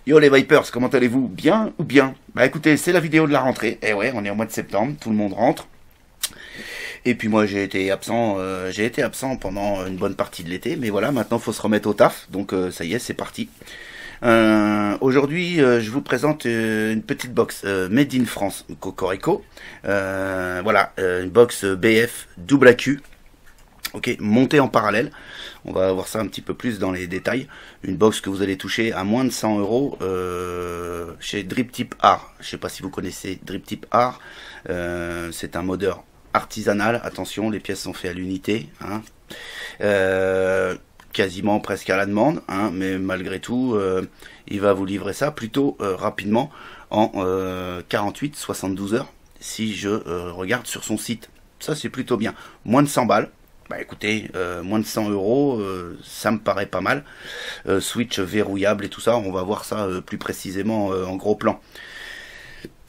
Yo les Vipers, comment allez-vous? Bien ou bien? Bah écoutez, c'est la vidéo de la rentrée. Eh ouais, on est au mois de septembre, tout le monde rentre. Et puis moi j'ai été absent pendant une bonne partie de l'été, mais voilà, maintenant faut se remettre au taf, donc ça y est, c'est parti. Aujourd'hui, je vous présente une petite box Made in France, Cocorico. Voilà, une box BF double AQ. Ok, montée en parallèle. On va voir ça un petit peu plus dans les détails. Une box que vous allez toucher à moins de 100 € chez Drip Tip Art. Je sais pas si vous connaissez Drip Tip Art. C'est un modeur artisanal. Attention, les pièces sont faites à l'unité. Hein. Quasiment presque à la demande, hein, mais malgré tout, il va vous livrer ça plutôt rapidement en 48-72 heures si je regarde sur son site. Ça c'est plutôt bien. Moins de 100 balles. Bah écoutez, moins de 100 €, ça me paraît pas mal. Switch verrouillable et tout ça, on va voir ça plus précisément en gros plan.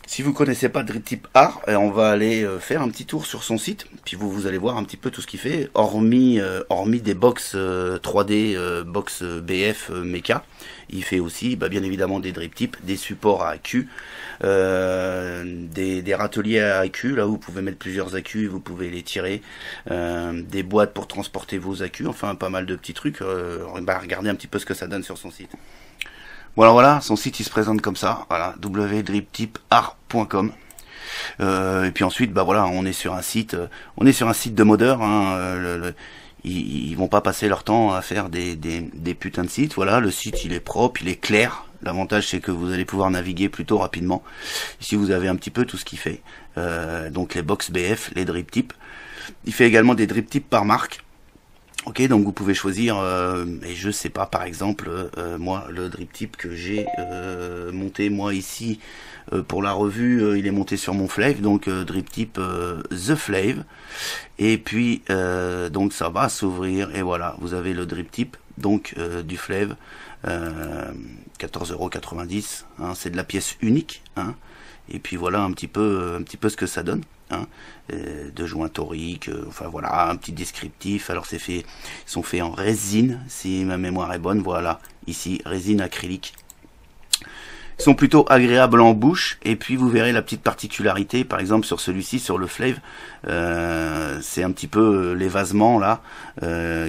Si vous connaissez pas Drip Tip Art, on va aller faire un petit tour sur son site, puis vous allez voir un petit peu tout ce qu'il fait, hormis des box 3D, box BF Mecha. Il fait aussi, bien évidemment, des drip tips, des supports à AQ, des râteliers à AQ, là où vous pouvez mettre plusieurs AQ, vous pouvez les tirer, des boîtes pour transporter vos AQ, enfin pas mal de petits trucs. Regardez un petit peu ce que ça donne sur son site. Voilà, son site il se présente comme ça, voilà, www.driptipart.com. Et puis ensuite, voilà, on est sur un site de modeurs. Hein, ils vont pas passer leur temps à faire des putains de sites. Voilà, le site il est propre, il est clair. L'avantage c'est que vous allez pouvoir naviguer plutôt rapidement. Ici vous avez un petit peu tout ce qu'il fait. Donc les box BF, les drip tips. Il fait également des drip tips par marque. Ok, donc vous pouvez choisir, et je sais pas, par exemple, moi, le drip tip que j'ai monté, moi, ici, pour la revue, il est monté sur mon Flave, donc drip tip The Flave, et puis, donc ça va s'ouvrir, et voilà, vous avez le drip tip, donc du Flave, 14,90 €, hein, c'est de la pièce unique, hein, et puis voilà un petit peu ce que ça donne. Hein, de joints toriques, enfin voilà, un petit descriptif. Alors ils sont faits en résine, si ma mémoire est bonne. Voilà, ici résine acrylique. Ils sont plutôt agréables en bouche. Et puis vous verrez la petite particularité, par exemple sur celui-ci, sur le Flave, c'est un petit peu l'évasement là,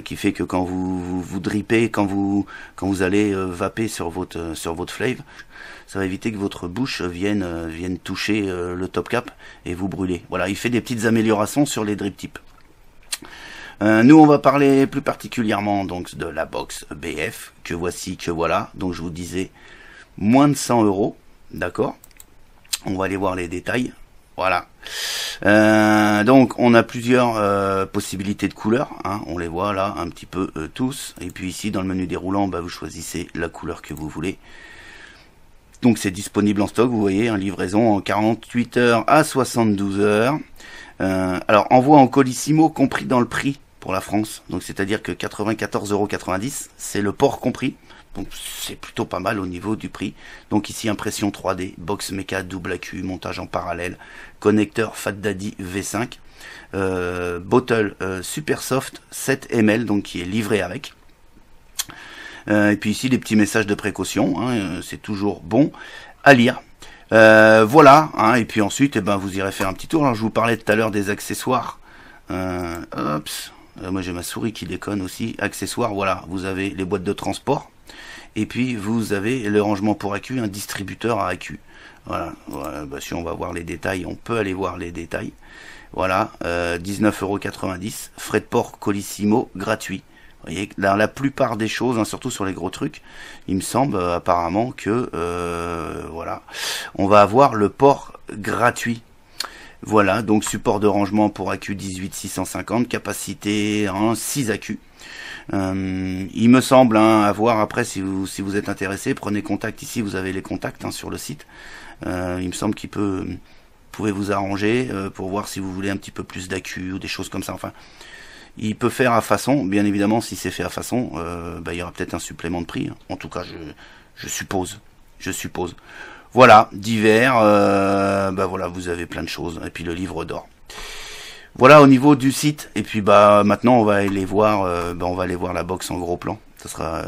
qui fait que quand vous drippez, quand vous allez vaper sur votre Flave, ça va éviter que votre bouche vienne toucher le top cap et vous brûler. Voilà, il fait des petites améliorations sur les drip tips. Nous, on va parler plus particulièrement donc de la box BF que voici, que voilà. Donc je vous disais moins de 100 €, d'accord. On va aller voir les détails. Voilà. Donc on a plusieurs possibilités de couleurs. Hein. On les voit là un petit peu tous. Et puis ici dans le menu déroulant, vous choisissez la couleur que vous voulez. Donc c'est disponible en stock, vous voyez, livraison en 48 heures à 72 heures. Alors envoi en colissimo compris dans le prix pour la France. Donc c'est-à-dire que 94,90 €, c'est le port compris. Donc c'est plutôt pas mal au niveau du prix. Donc ici impression 3D, box Mecha double AQ, montage en parallèle, connecteur Fat Daddy V5, bottle super soft 7 ml, donc qui est livré avec. Et puis ici des petits messages de précaution, hein, c'est toujours bon à lire. Voilà, hein, et puis ensuite vous irez faire un petit tour. Alors je vous parlais tout à l'heure des accessoires. Moi j'ai ma souris qui déconne aussi. Accessoires, voilà, vous avez les boîtes de transport. Et puis vous avez le rangement pour AQ, un distributeur à AQ. Voilà, si on va voir les détails, on peut aller voir les détails. Voilà, 19,90 €, frais de port colissimo gratuit. Vous voyez, dans la plupart des choses, hein, surtout sur les gros trucs, il me semble apparemment que voilà, on va avoir le port gratuit. Voilà, donc support de rangement pour AQ 18650, capacité 6 AQ. Il me semble, hein, à voir après si vous êtes intéressé, prenez contact ici, vous avez les contacts hein, sur le site. Il me semble qu'il pouvez vous arranger pour voir si vous voulez un petit peu plus d'AQ ou des choses comme ça. Enfin, il peut faire à façon, bien évidemment, si c'est fait à façon, il y aura peut-être un supplément de prix. Hein. En tout cas, je suppose. Voilà, divers, voilà, vous avez plein de choses. Et puis le livre d'or. Voilà au niveau du site. Et puis maintenant on va aller voir, la box en gros plan. Ça sera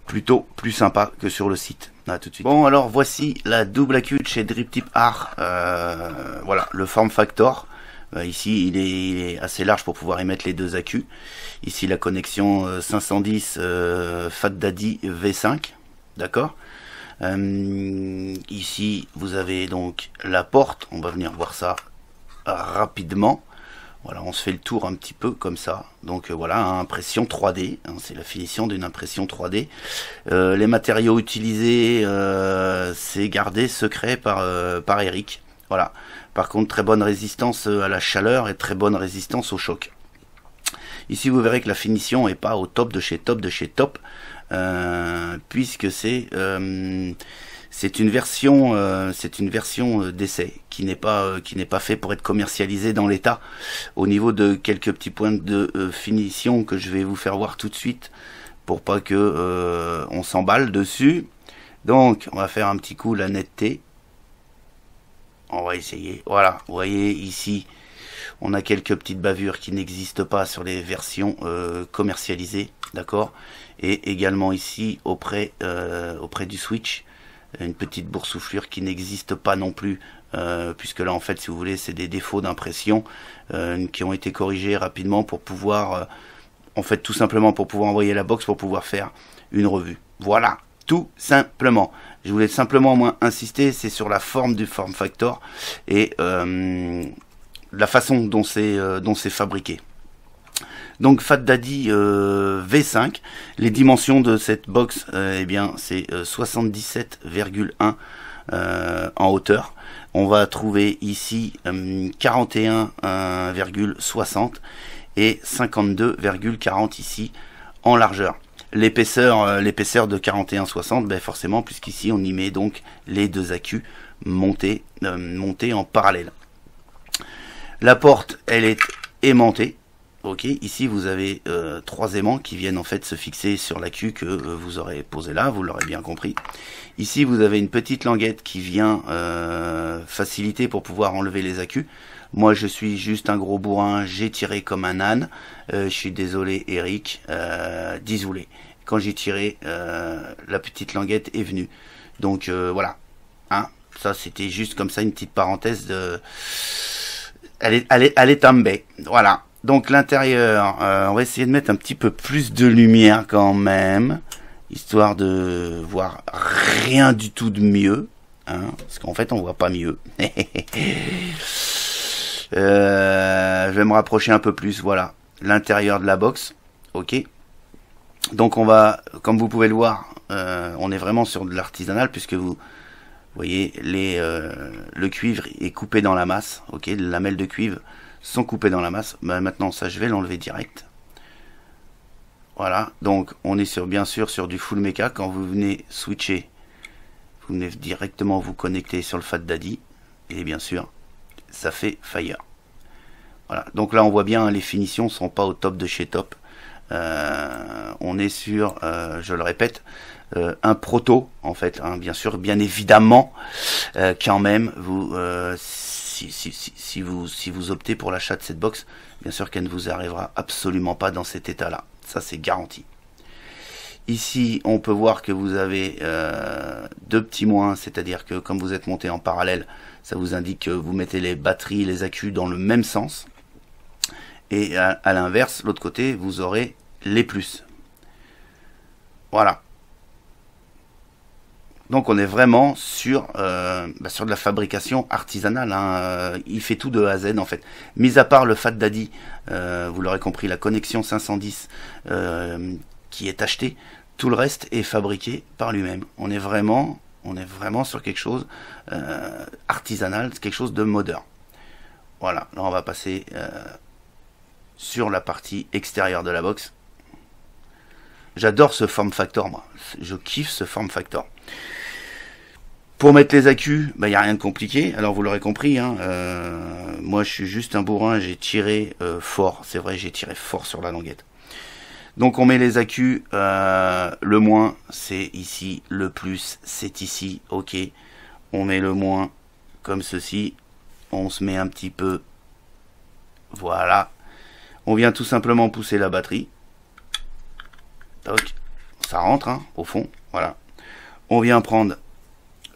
plutôt plus sympa que sur le site. À tout de suite. Bon, alors voici la double accu de chez Drip Tip Art. Voilà, le form factor. Ici, il est assez large pour pouvoir y mettre les deux accus. Ici, la connexion 510 Fat Daddy V5. D'accord. Ici, vous avez donc la porte. On va venir voir ça rapidement. Voilà, on se fait le tour un petit peu comme ça. Donc voilà, impression 3D. Hein, c'est la finition d'une impression 3D. Les matériaux utilisés, c'est gardé secret par Eric. Voilà. Par contre, très bonne résistance à la chaleur et très bonne résistance au choc. Ici, vous verrez que la finition est pas au top de chez top de chez top, puisque c'est une version d'essai qui n'est pas fait pour être commercialisée dans l'état. Au niveau de quelques petits points de finition que je vais vous faire voir tout de suite, pour pas que on s'emballe dessus. Donc, on va faire un petit coup la netteté. On va essayer. Voilà, vous voyez ici, on a quelques petites bavures qui n'existent pas sur les versions commercialisées, d'accord. Et également ici, auprès du switch, une petite boursouflure qui n'existe pas non plus, puisque là, en fait, si vous voulez, c'est des défauts d'impression qui ont été corrigés rapidement pour pouvoir, en fait, tout simplement pour pouvoir envoyer la box, pour pouvoir faire une revue. Voilà. Tout simplement. Je voulais simplement moins insister, c'est sur la forme du form factor et la façon dont c'est fabriqué. Donc Fat Daddy V5, les dimensions de cette box, eh bien c'est 77,1 en hauteur. On va trouver ici 41,60 et 52,40 ici en largeur. L'épaisseur de 41,60, ben forcément, puisqu'ici on y met donc les deux accus montés en parallèle. La porte, elle est aimantée. Ok, ici vous avez 3 aimants qui viennent en fait se fixer sur l'accu que vous aurez posé là, vous l'aurez bien compris. Ici vous avez une petite languette qui vient faciliter pour pouvoir enlever les accus. Moi je suis juste un gros bourrin, j'ai tiré comme un âne. Je suis désolé Eric, désolé. Quand j'ai tiré, la petite languette est venue. Donc voilà, hein, ça c'était juste comme ça une petite parenthèse de... Elle est tombée, voilà. Donc l'intérieur, on va essayer de mettre un petit peu plus de lumière quand même, histoire de voir rien du tout de mieux, hein, parce qu'en fait on voit pas mieux. Je vais me rapprocher un peu plus, voilà, l'intérieur de la box, ok. Donc on va, comme vous pouvez le voir, on est vraiment sur de l'artisanal, puisque vous voyez le cuivre est coupé dans la masse, ok, les lamelles de cuivre sont coupées dans la masse. Bah, maintenant ça je vais l'enlever direct. Voilà, donc on est bien sûr sur du full mecha. Quand vous venez switcher, vous venez directement vous connecter sur le Fat Daddy, et bien sûr ça fait fire. Voilà, donc là on voit bien, les finitions sont pas au top de chez top. On est sur, je le répète, un proto en fait, hein, bien sûr, bien évidemment, quand même, vous, si vous optez pour l'achat de cette box, bien sûr qu'elle ne vous arrivera absolument pas dans cet état-là, ça c'est garanti. Ici, on peut voir que vous avez 2 petits moins, c'est-à-dire que comme vous êtes monté en parallèle, ça vous indique que vous mettez les batteries, les accus dans le même sens. Et à l'inverse, l'autre côté, vous aurez les plus. Voilà. Donc on est vraiment sur de la fabrication artisanale, hein. Il fait tout de A à Z en fait. Mis à part le Fat Daddy, vous l'aurez compris, la connexion 510 qui est achetée, tout le reste est fabriqué par lui-même. On est vraiment sur quelque chose artisanal, quelque chose de moderne. Voilà, là on va passer sur la partie extérieure de la box. J'adore ce form factor, moi. Je kiffe ce form factor. Pour mettre les accus, il n'y a rien de compliqué. Alors vous l'aurez compris, hein, moi je suis juste un bourrin, j'ai tiré fort. C'est vrai, j'ai tiré fort sur la languette. Donc on met les accus, le moins c'est ici, le plus c'est ici, ok. On met le moins comme ceci, on se met un petit peu, voilà. On vient tout simplement pousser la batterie. Toc, ça rentre, hein, au fond, voilà. On vient prendre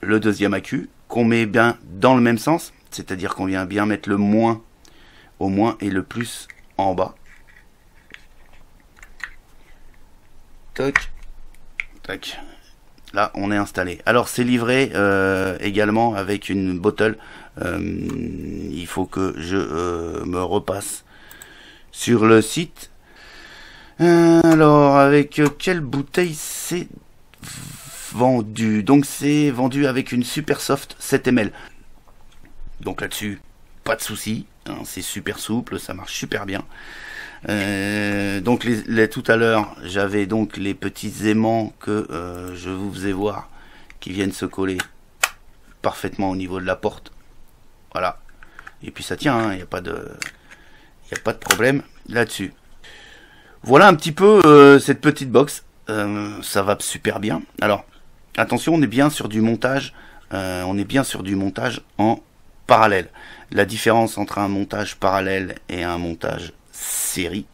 le deuxième accu, qu'on met bien dans le même sens, c'est-à-dire qu'on vient bien mettre le moins au moins et le plus en bas. Toc, tac. Là, on est installé. Alors, c'est livré également avec une bottle. Il faut que je me repasse sur le site. Alors, avec quelle bouteille c'est vendu? Donc, c'est vendu avec une Super Soft 7 ml. Donc là-dessus, pas de souci. Hein, c'est super souple, ça marche super bien. Donc tout à l'heure, j'avais donc les petits aimants que je vous faisais voir qui viennent se coller parfaitement au niveau de la porte. Voilà. Et puis ça tient, il n'y a pas de problème là-dessus. Voilà un petit peu cette petite box. Ça va super bien. Alors attention, on est bien sur du montage. En parallèle. La différence entre un montage parallèle et un montage série,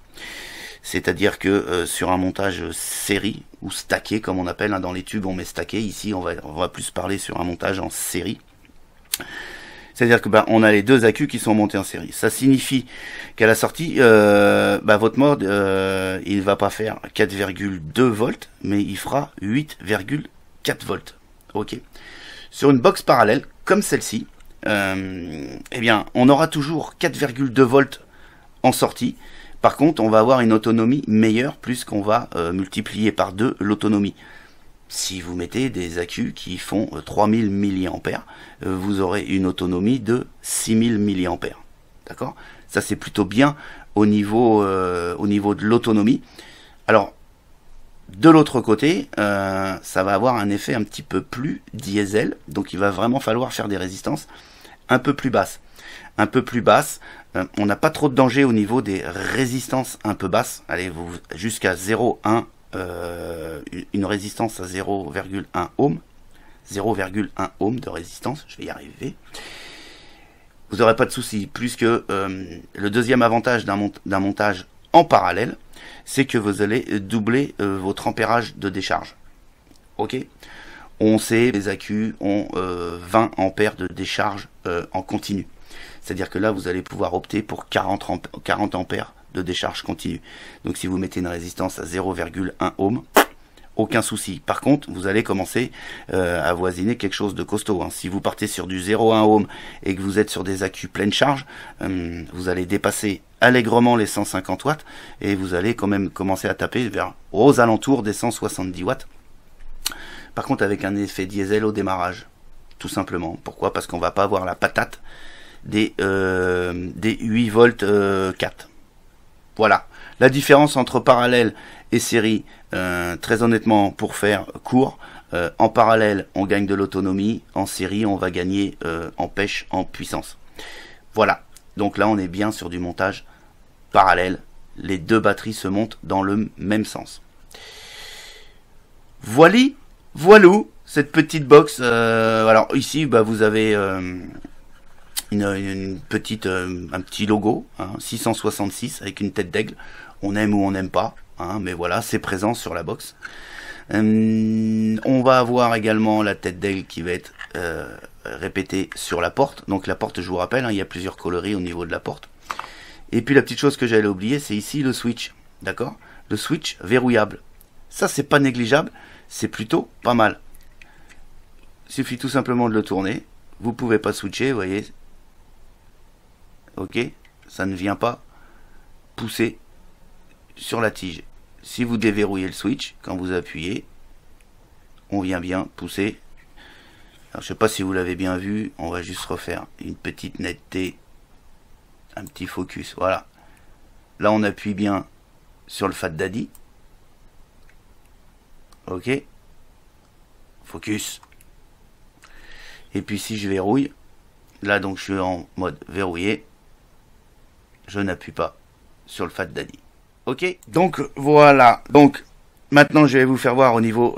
c'est-à-dire que sur un montage série ou stacké comme on appelle, hein, dans les tubes on met stacké, ici on va plus parler sur un montage en série. C'est-à-dire que on a les deux accus qui sont montés en série. Ça signifie qu'à la sortie, votre mode il va pas faire 4,2 volts, mais il fera 8,4 volts. Ok. Sur une box parallèle comme celle-ci, eh bien, on aura toujours 4,2 volts en sortie. Par contre, on va avoir une autonomie meilleure, puisqu'on va multiplier par 2 l'autonomie. Si vous mettez des accus qui font 3000 mAh, vous aurez une autonomie de 6000 mAh. D'accord? Ça, c'est plutôt bien au niveau de l'autonomie. Alors, de l'autre côté, ça va avoir un effet un petit peu plus diesel. Donc, il va vraiment falloir faire des résistances un peu plus basses. Un peu plus basses. On n'a pas trop de danger au niveau des résistances un peu basses. Allez, jusqu'à 0,1, une résistance à 0,1 ohm. 0,1 ohm de résistance, je vais y arriver. Vous n'aurez pas de souci, plus que le deuxième avantage d'un montage en parallèle, c'est que vous allez doubler votre ampérage de décharge. Ok? On sait, les accus ont 20 ampères de décharge en continu. C'est-à-dire que là, vous allez pouvoir opter pour 40 ampères de décharge continue. Donc si vous mettez une résistance à 0,1 ohm, aucun souci. Par contre, vous allez commencer à avoisiner quelque chose de costaud. Hein. Si vous partez sur du 0,1 ohm et que vous êtes sur des accus pleine charge, vous allez dépasser allègrement les 150 watts et vous allez quand même commencer à taper aux alentours des 170 watts. Par contre, avec un effet diesel au démarrage, tout simplement. Pourquoi? Parce qu'on va pas avoir la patate des 8 volts 4. Voilà. La différence entre parallèle et série, très honnêtement, pour faire court, en parallèle, on gagne de l'autonomie. En série, on va gagner en pêche, en puissance. Voilà. Donc là, on est bien sur du montage parallèle. Les deux batteries se montent dans le même sens. Voilou, cette petite box. Alors ici, vous avez une petite, un petit logo, hein, 666 avec une tête d'aigle. On aime ou on n'aime pas, hein, mais voilà, c'est présent sur la box. On va avoir également la tête d'aigle qui va être répétée sur la porte. Donc la porte, je vous rappelle, hein, il y a plusieurs coloris au niveau de la porte. Et puis la petite chose que j'allais oublier, c'est ici le switch, d'accord? Le switch verrouillable. Ça, c'est pas négligeable, c'est plutôt pas mal. Il suffit tout simplement de le tourner. Vous pouvez pas switcher, vous voyez. Ok, ça ne vient pas pousser sur la tige. Si vous déverrouillez le switch, quand vous appuyez, on vient bien pousser. Alors, je sais pas si vous l'avez bien vu, on va juste refaire une petite netteté, un petit focus, voilà. Là, on appuie bien sur le Fat Daddy. Ok, focus. Et puis si je verrouille, là donc je suis en mode verrouillé, je n'appuie pas sur le Fat Daddy. Ok, donc voilà. Donc maintenant je vais vous faire voir au niveau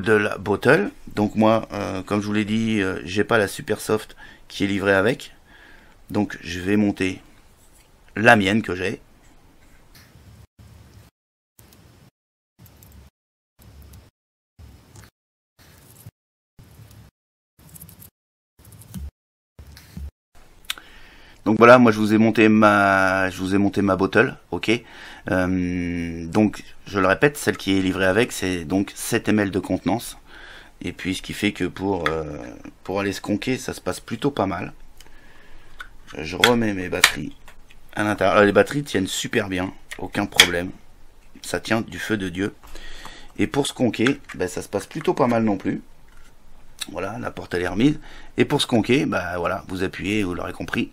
de la bottle. Donc moi, comme je vous l'ai dit, j'ai pas la Super Soft qui est livrée avec. Donc je vais monter la mienne que j'ai. Donc voilà, moi je vous ai monté ma bottle, ok. Donc je le répète, celle qui est livrée avec, c'est donc 7 ml de contenance. Et puis ce qui fait que pour aller skonker, ça se passe plutôt pas mal. Je remets mes batteries à l'intérieur. Alors, les batteries tiennent super bien, aucun problème. Ça tient du feu de Dieu. Et pour skonker, ben, ça se passe plutôt pas mal non plus. Voilà, la porte elle est remise. Et pour skonker, ben voilà, vous appuyez, vous l'aurez compris,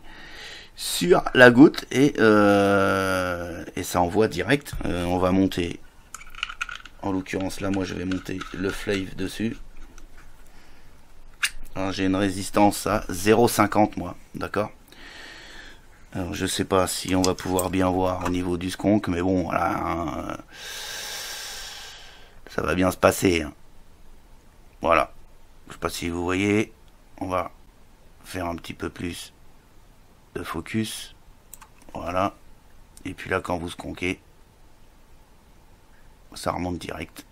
sur la goutte et ça envoie direct. On va monter, en l'occurrence là moi je vais monter le Flave dessus. Alors j'ai une résistance à 0,50 moi, d'accord. Alors je sais pas si on va pouvoir bien voir au niveau du skonk, mais bon voilà, hein, ça va bien se passer. Hein. Voilà, je sais pas si vous voyez, on va faire un petit peu plus de focus, voilà, et puis là quand vous skonkez, ça remonte direct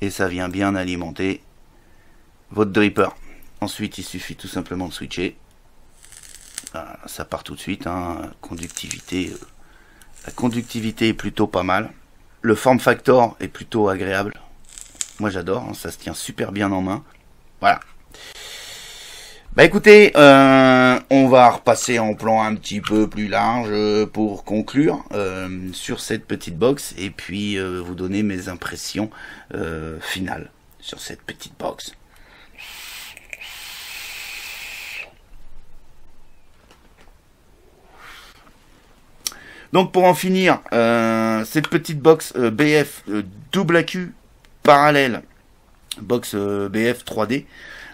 et ça vient bien alimenter votre dripper. Ensuite il suffit tout simplement de switcher, voilà, ça part tout de suite, hein. Conductivité, la conductivité est plutôt pas mal, le form factor est plutôt agréable, moi j'adore, hein, ça se tient super bien en main, voilà. Bah écoutez, on va repasser en plan un petit peu plus large pour conclure sur cette petite box et puis vous donner mes impressions finales sur cette petite box. Donc pour en finir, cette petite box BF double AQ parallèle, box BF 3D.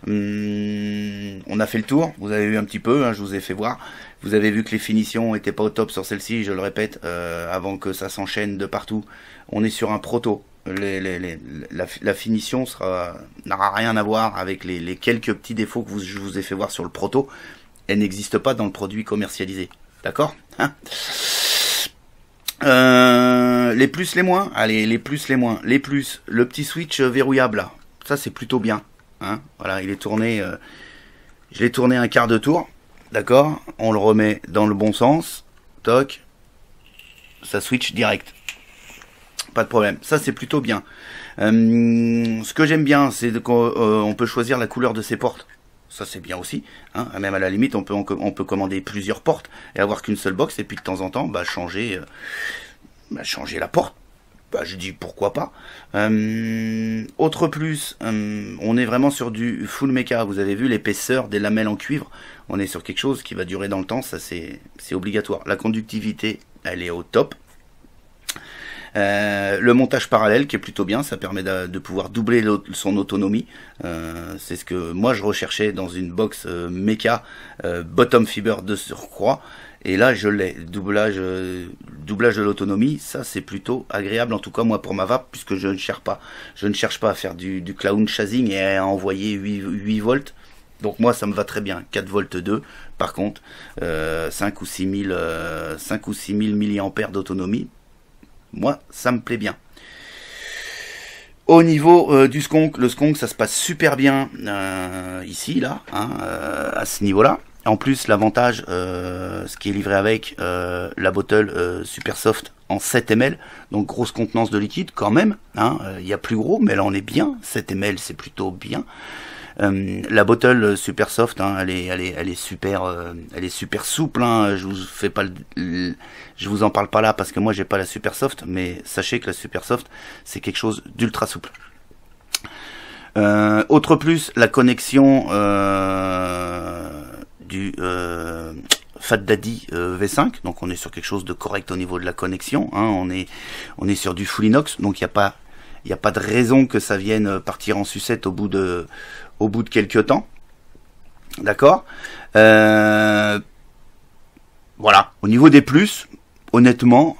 On a fait le tour, vous avez vu un petit peu, hein, je vous ai fait voir, vous avez vu que les finitions étaient pas au top sur celle-ci, je le répète, avant que ça s'enchaîne de partout, on est sur un proto, la finition n'aura rien à voir avec les quelques petits défauts que je vous ai fait voir sur le proto, elle n'existe pas dans le produit commercialisé, d'accord, hein. Les plus, les moins, allez, les plus, les moins, les plus, le petit switch verrouillable là, ça c'est plutôt bien. Hein, voilà, il est tourné, je l'ai tourné un quart de tour, d'accord, on le remet dans le bon sens, toc, ça switch direct, pas de problème, ça c'est plutôt bien. Ce que j'aime bien, c'est qu'on peut choisir la couleur de ses portes, ça c'est bien aussi, hein, même à la limite on peut commander plusieurs portes et avoir qu'une seule box et puis de temps en temps changer la porte. Bah, je dis pourquoi pas. Autre plus, on est vraiment sur du full méca. Vous avez vu l'épaisseur des lamelles en cuivre. On est sur quelque chose qui va durer dans le temps. Ça c'est obligatoire. La conductivité, elle est au top. Le montage parallèle qui est plutôt bien. Ça permet de pouvoir doubler son autonomie. C'est ce que moi je recherchais dans une box méca bottom fiber de surcroît. Et là, je l'ai. Doublage de l'autonomie, ça c'est plutôt agréable, en tout cas moi pour ma vape, puisque je ne cherche pas à faire du clown chasing et à envoyer 8 volts. Donc moi ça me va très bien, 4 volts 2. Par contre, 5 ou 6 000 milliampères d'autonomie, moi ça me plaît bien. Au niveau du skonk, le skonk ça se passe super bien ici, là, hein, à ce niveau-là. En plus, l'avantage, ce qui est livré avec la bottle super soft en 7 ml, donc grosse contenance de liquide quand même, hein, y a plus gros, mais là on est bien, 7 ml c'est plutôt bien. La bottle super soft, hein, elle est super souple, hein, je vous en parle pas là parce que moi j'ai pas la super soft, mais sachez que la super soft c'est quelque chose d'ultra souple. Autre plus, la connexion du Fat Daddy V5, donc on est sur quelque chose de correct au niveau de la connexion, hein, on est sur du full inox, donc il n'y a pas de raison que ça vienne partir en sucette au bout de quelques temps, d'accord. Voilà, au niveau des plus, honnêtement,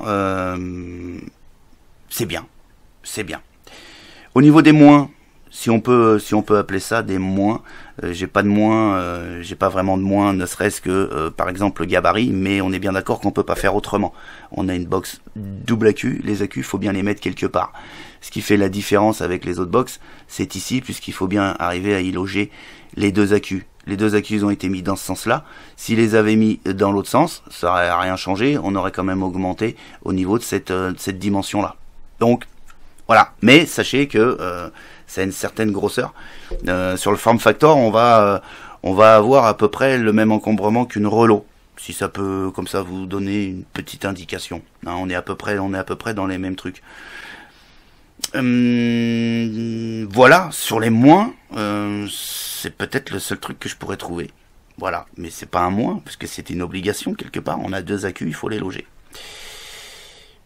c'est bien. Au niveau des moins, si on peut appeler ça des moins, j'ai pas vraiment de moins, ne serait-ce que par exemple le gabarit, mais on est bien d'accord qu'on peut pas faire autrement. On a une box double AQ, les AQ faut bien les mettre quelque part. Ce qui fait la différence avec les autres box, c'est ici, puisqu'il faut bien arriver à y loger les deux AQ. Les deux accus ont été mis dans ce sens-là. S'ils les avaient mis dans l'autre sens, ça n'aurait rien changé. On aurait quand même augmenté au niveau de cette dimension-là. Donc, voilà. Mais sachez que ça a une certaine grosseur. Sur le form factor, on va avoir à peu près le même encombrement qu'une Relo. Si ça peut, comme ça, vous donner une petite indication. Hein, on est à peu près dans les mêmes trucs. Voilà, sur les moins, c'est peut-être le seul truc que je pourrais trouver. Voilà, mais c'est pas un moins, parce que c'est une obligation quelque part. On a deux accus, il faut les loger.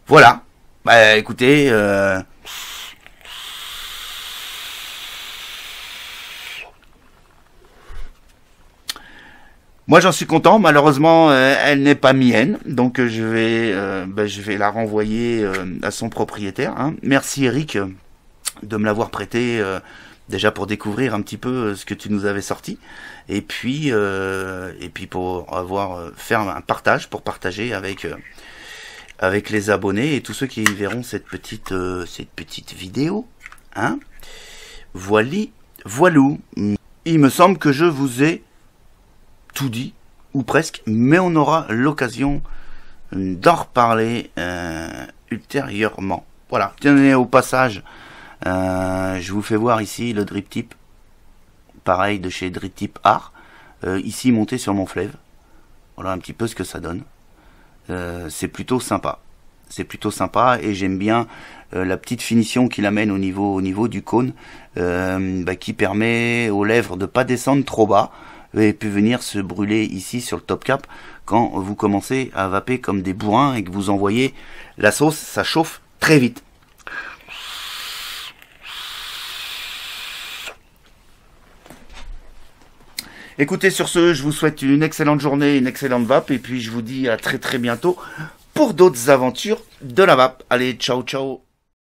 Voilà. Bah écoutez, moi j'en suis content. Malheureusement, elle n'est pas mienne, donc je vais la renvoyer à son propriétaire. Hein. Merci Eric de me l'avoir prêté déjà pour découvrir un petit peu ce que tu nous avais sorti, et puis pour avoir faire un partage, pour partager avec les abonnés et tous ceux qui verront cette petite vidéo. Hein. Voilou. Il me semble que je vous ai tout dit, ou presque, mais on aura l'occasion d'en reparler ultérieurement. Voilà, tenez au passage, je vous fais voir ici le drip tip, pareil de chez Drip Tip Art, ici monté sur mon fleuve. Voilà un petit peu ce que ça donne. C'est plutôt sympa. C'est plutôt sympa et j'aime bien la petite finition qu'il amène au niveau du cône, qui permet aux lèvres de pas descendre trop bas et puis venir se brûler ici sur le top cap quand vous commencez à vaper comme des bourrins et que vous envoyez la sauce, ça chauffe très vite. Écoutez, sur ce, je vous souhaite une excellente journée, une excellente vape, et puis je vous dis à très très bientôt pour d'autres aventures de la vape. Allez, ciao ciao.